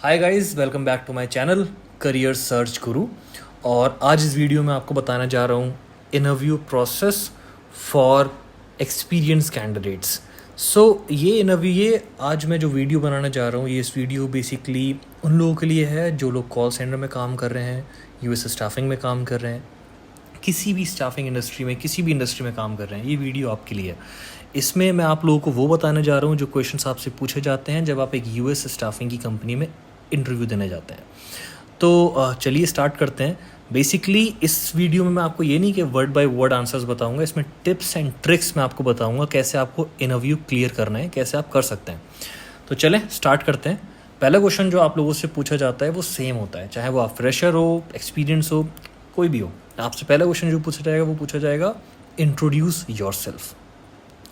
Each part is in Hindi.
Hi guys, welcome back to my channel career search guru. और आज इस वीडियो में आपको बताने जा रहा हूँ interview process for experience candidates. ये आज मैं जो वीडियो बनाने जा रहा हूँ, ये इस वीडियो बेसिकली उन लोगों के लिए है जो लोग कॉल सेंटर में काम कर रहे हैं, यूएस स्टाफिंग में काम कर रहे हैं, किसी भी स्टाफिंग इंडस्ट्री में, किसी भी इंडस्ट्री में काम कर रहे हैं। ये वीडियो आपके लिए है। इसमें मैं आप लोगों को वो बताने जा रहा हूँ जो क्वेश्चंस आपसे पूछे जाते हैं जब आप एक यूएस स्टाफिंग की कंपनी में इंटरव्यू देने जाते हैं। तो चलिए स्टार्ट करते हैं। बेसिकली इस वीडियो में मैं आपको ये नहीं कि वर्ड बाय वर्ड आंसर्स बताऊंगा, इसमें टिप्स एंड ट्रिक्स मैं आपको बताऊंगा कैसे आपको इंटरव्यू क्लियर करना है, कैसे आप कर सकते हैं। तो चलें स्टार्ट करते हैं। पहला क्वेश्चन जो आप लोगों से पूछा जाता है वो सेम होता है, चाहे वो आप फ्रेशर हो, एक्सपीरियंस हो, कोई भी हो। आपसे पहला क्वेश्चन जो पूछा जाएगा वो पूछा जाएगा इंट्रोड्यूस योरसेल्फ।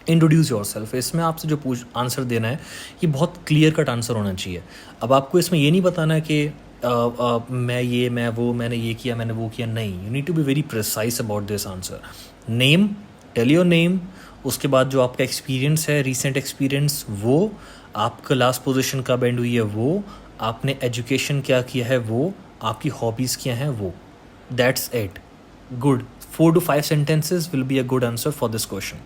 इंट्रोड्यूस योरसेल्फ, इसमें आपसे जो आंसर देना है ये बहुत क्लियर कट आंसर होना चाहिए। अब आपको इसमें ये नहीं बताना है कि मैं वो, मैंने ये किया, मैंने वो किया। नहीं, you need to be very precise about this answer. Name, tell your name. उसके बाद जो आपका एक्सपीरियंस है, रीसेंट एक्सपीरियंस, वो आपका लास्ट पोजीशन कब एंड हुई है, वो आपने एजुकेशन क्या किया है, वो आपकी हॉबीज़ क्या हैं, वो। That's it. Good. 4 to 5 sentences will be a good answer for this question.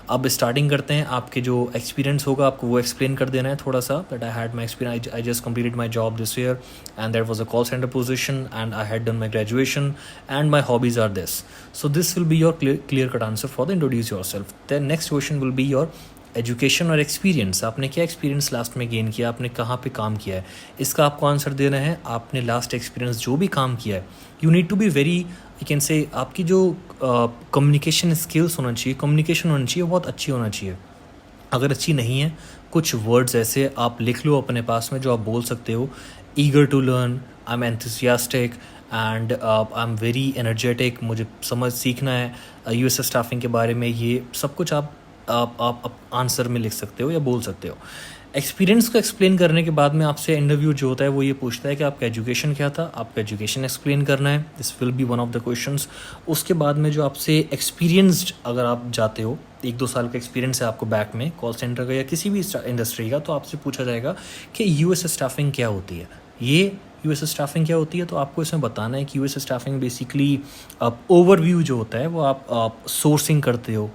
अब स्टार्टिंग करते हैं। आपके जो एक्सपीरियंस होगा आपको वो एक्सप्लेन कर देना है थोड़ा सा, that I had my experience, I just completed my job this year and that was a call center position and I had done my graduation and my hobbies are this. So this will be your clear cut answer for the introduce yourself. Then next question will be your education और एक्सपीरियंस। आपने क्या एक्सपीरियंस लास्ट में गेन किया, आपने कहाँ पे काम किया है, इसका आपको आंसर देना है। आपने लास्ट एक्सपीरियंस जो भी काम किया है, you need to be very, you can say, आपकी जो कम्युनिकेशन स्किल्स होना चाहिए, कम्युनिकेशन होना चाहिए, बहुत अच्छी होना चाहिए। अगर अच्छी नहीं है, कुछ वर्ड्स ऐसे आप लिख लो अपने पास में जो आप बोल सकते हो। Eager to learn, I am enthusiastic and I am very energetic, मुझे सीखना है यूएस स्टाफिंग के बारे में। ये सब कुछ आप आंसर में लिख सकते हो या बोल सकते हो। एक्सपीरियंस को एक्सप्लेन करने के बाद में आपसे इंटरव्यू जो होता है वो ये पूछता है कि आपका एजुकेशन क्या था, आपका एजुकेशन एक्सप्लेन करना है। This will be one of the questions. उसके बाद में जो आपसे एक्सपीरियंस्ड, अगर आप जाते हो, 1-2 साल का एक्सपीरियंस है आपको बैक में कॉल सेंटर का या किसी भी इंडस्ट्री का, तो आपसे पूछा जाएगा कि यूएस स्टाफिंग क्या होती है। ये यूएस स्टाफिंग क्या होती है, तो आपको इसमें बताना है कि यूएस स्टाफिंग बेसिकली ओवरव्यू जो होता है वो आप सोर्सिंग करते हो,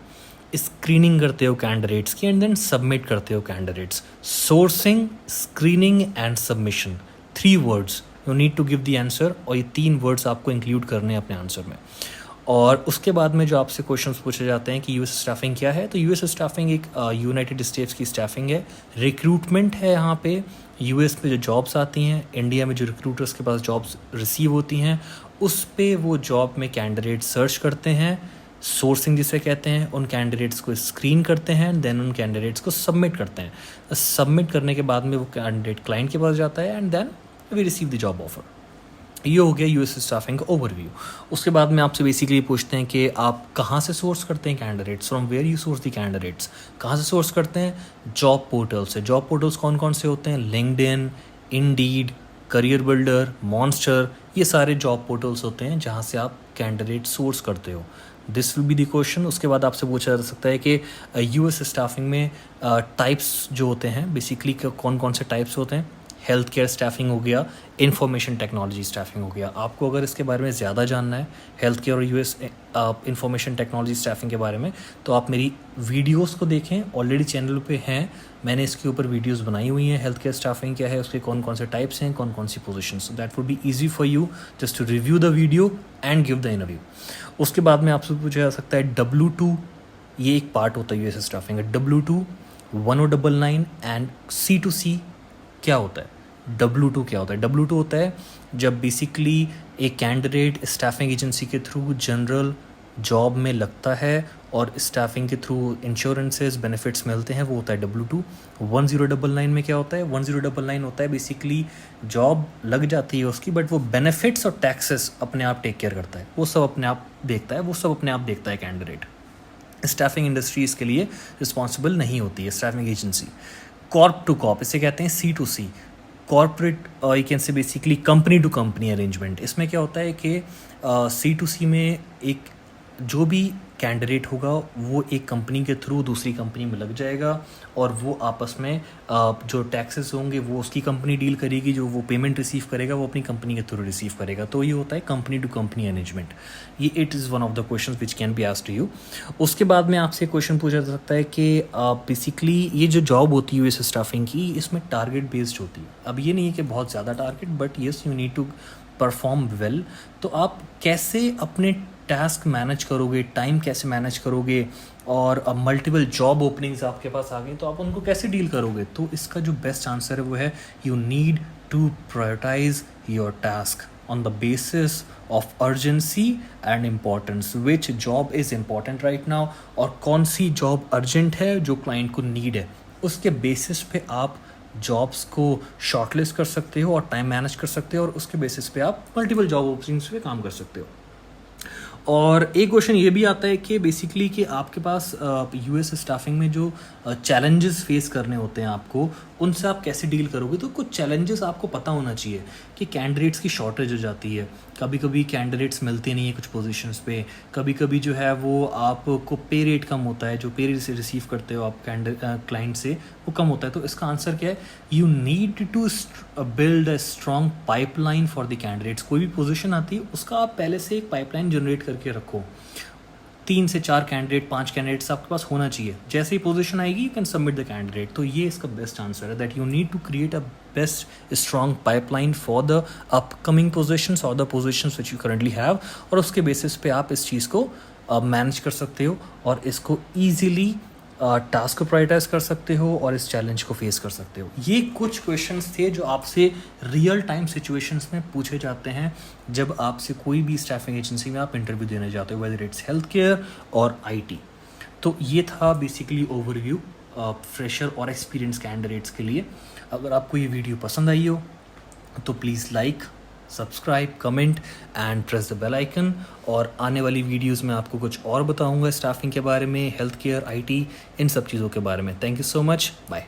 स्क्रीनिंग करते हो कैंडिडेट्स की एंड देन सबमिट करते हो candidates. Sourcing, screening and submission, 3 words you need to give the answer, और ये 3 वर्ड्स आपको इंक्लूड करने हैं अपने आंसर में। और उसके बाद में जो आपसे क्वेश्चंस पूछे जाते हैं कि यूएस स्टाफिंग क्या है, तो यूएस स्टाफिंग एक यूनाइटेड स्टेट्स की स्टाफिंग है, रिक्रूटमेंट है। यहाँ पे यूएस में जो जॉब्स आती हैं, इंडिया में जो रिक्रूटर्स के पास जॉब्स रिसीव होती हैं, उस पे वो जॉब में कैंडिडेट सर्च करते हैं, सोर्सिंग जिसे कहते हैं, उन कैंडिडेट्स को स्क्रीन करते हैं, देन उन कैंडिडेट्स को सबमिट करते हैं। सबमिट करने के बाद में वो कैंडिडेट क्लाइंट के पास जाता है and then we receive the job offer. ये हो गया यूएस स्टाफिंग का ओवरव्यू। उसके बाद में आपसे बेसिकली पूछते हैं कि आप कहाँ से सोर्स करते हैं candidates, from where you source the candidates. कहाँ से सोर्स करते हैं? जॉब पोर्टल से। जॉब पोर्टल्स कौन कौन से होते हैं? LinkedIn, Indeed, career builder, monster, ये सारे जॉब पोर्टल्स होते हैं जहाँ से आप कैंडिडेट सोर्स करते हो। This will be the question. उसके बाद आपसे पूछा जा सकता है कि यूएस स्टाफिंग में टाइप्स जो होते हैं, बेसिकली कौन कौन से टाइप्स होते हैं। हेल्थ केयर स्टाफिंग हो गया, इंफॉर्मेशन टेक्नोलॉजी स्टाफिंग हो गया। आपको अगर इसके बारे में ज़्यादा जानना है, हेल्थ केयर और यूएस इंफॉर्मेशन टेक्नोलॉजी स्टाफिंग के बारे में, तो आप मेरी वीडियोस को देखें, ऑलरेडी चैनल पे हैं, मैंने इसके ऊपर वीडियोस बनाई हुई हैं। हेल्थ केयर स्टाफिंग क्या है, उसके कौन कौन से टाइप्स हैं, कौन कौन सी positions. So that would be easy for you just to review the video and give the interview. उसके बाद में आपसे पूछा जा सकता है W2, ये एक पार्ट होता है यूएस स्टाफिंग का। W2, 1099 एंड C2C क्या होता है? W2 क्या होता है? W2 होता है जब बेसिकली एक कैंडिडेट स्टाफिंग एजेंसी के थ्रू जनरल जॉब में लगता है और स्टाफिंग के थ्रू इंश्योरेंसेस, बेनिफिट्स मिलते हैं, वो होता है W2। 1099 में क्या होता है? 1099 होता है बेसिकली जॉब लग जाती है उसकी, बट वो बेनिफिट्स और टैक्सेस अपने आप टेक केयर करता है, वो सब अपने आप देखता है, वो सब अपने आप देखता है कैंडिडेट। स्टाफिंग इंडस्ट्री इसके लिए रिस्पॉन्सिबल नहीं होती है, staffing agency. Corp to corp, इसे कहते हैं C2C, corporate, you can say basically company to company arrangement. इसमें क्या होता है कि C2C में एक जो भी कैंडिडेट होगा वो एक कंपनी के थ्रू दूसरी कंपनी में लग जाएगा और वो आपस में जो टैक्सेस होंगे वो उसकी कंपनी डील करेगी, जो वो पेमेंट रिसीव करेगा वो अपनी कंपनी के थ्रू रिसीव करेगा। तो ये होता है कंपनी टू कंपनी मैनेजमेंट। ये it is one of the question which can be asked to you. उसके बाद में आपसे क्वेश्चन पूछा जा सकता है कि बेसिकली ये जो जॉब होती है यूएस स्टाफिंग की, इसमें टारगेट बेस्ड होती है। अब ये नहीं है कि बहुत ज़्यादा target, but yes you need to perform well. तो आप कैसे अपने टास्क मैनेज करोगे, टाइम कैसे मैनेज करोगे, और मल्टीपल जॉब ओपनिंग्स आपके पास आ गई तो आप उनको कैसे डील करोगे? तो इसका जो बेस्ट आंसर है वो है you need to prioritise your task on the basis of urgency and importance. Which job is important right now, और कौन सी जॉब अर्जेंट है जो क्लाइंट को नीड है, उसके बेसिस पे आप जॉब्स को शॉर्टलिस्ट कर सकते हो और टाइम मैनेज कर सकते हो, और उसके बेसिस पे आप मल्टीपल जॉब ओपनिंग्स पे काम कर सकते हो। और एक क्वेश्चन ये भी आता है कि बेसिकली कि आपके पास यूएस स्टाफिंग में जो चैलेंजेस फेस करने होते हैं आपको, उनसे आप कैसे डील करोगे? तो कुछ चैलेंजेस आपको पता होना चाहिए कि कैंडिडेट्स की शॉर्टेज हो जाती है, कभी कभी कैंडिडेट्स मिलते नहीं है कुछ पोजीशंस पे, कभी कभी जो है वो आपको पे रेट कम होता है, जो पे रेट से रिसीव करते हो आप क्लाइंट से वो कम होता है। तो इसका आंसर क्या है? You need to build a strong pipeline for the candidates. कोई भी पोजीशन आती है उसका आप पहले से एक पाइपलाइन जनरेट करके रखो। 3 से 4 कैंडिडेट, 5 कैंडिडेट्स आपके पास होना चाहिए। जैसे ही पोजीशन आएगी you can submit the candidate. तो ये इसका बेस्ट आंसर है, that you need to create a best strong pipeline for the upcoming positions और the positions which you currently have, और उसके बेसिस पे आप इस चीज़ को मैनेज कर सकते हो और इसको ईजिली टास्क को प्रायोरिटाइज कर सकते हो और इस चैलेंज को फेस कर सकते हो। ये कुछ क्वेश्चंस थे जो आपसे रियल टाइम सिचुएशंस में पूछे जाते हैं जब आपसे कोई भी स्टाफिंग एजेंसी में आप इंटरव्यू देने जाते हो, वेदर इट्स हेल्थ केयर और आईटी। तो ये था बेसिकली ओवरव्यू फ्रेशर और एक्सपीरियंस कैंडिडेट्स के लिए। अगर आपको ये वीडियो पसंद आई हो तो please like, subscribe, comment and press the bell icon. और आने वाली वीडियोस में आपको कुछ और बताऊंगा स्टाफिंग के बारे में, हेल्थ केयर, आईटी, इन सब चीज़ों के बारे में। Thank you so much, bye.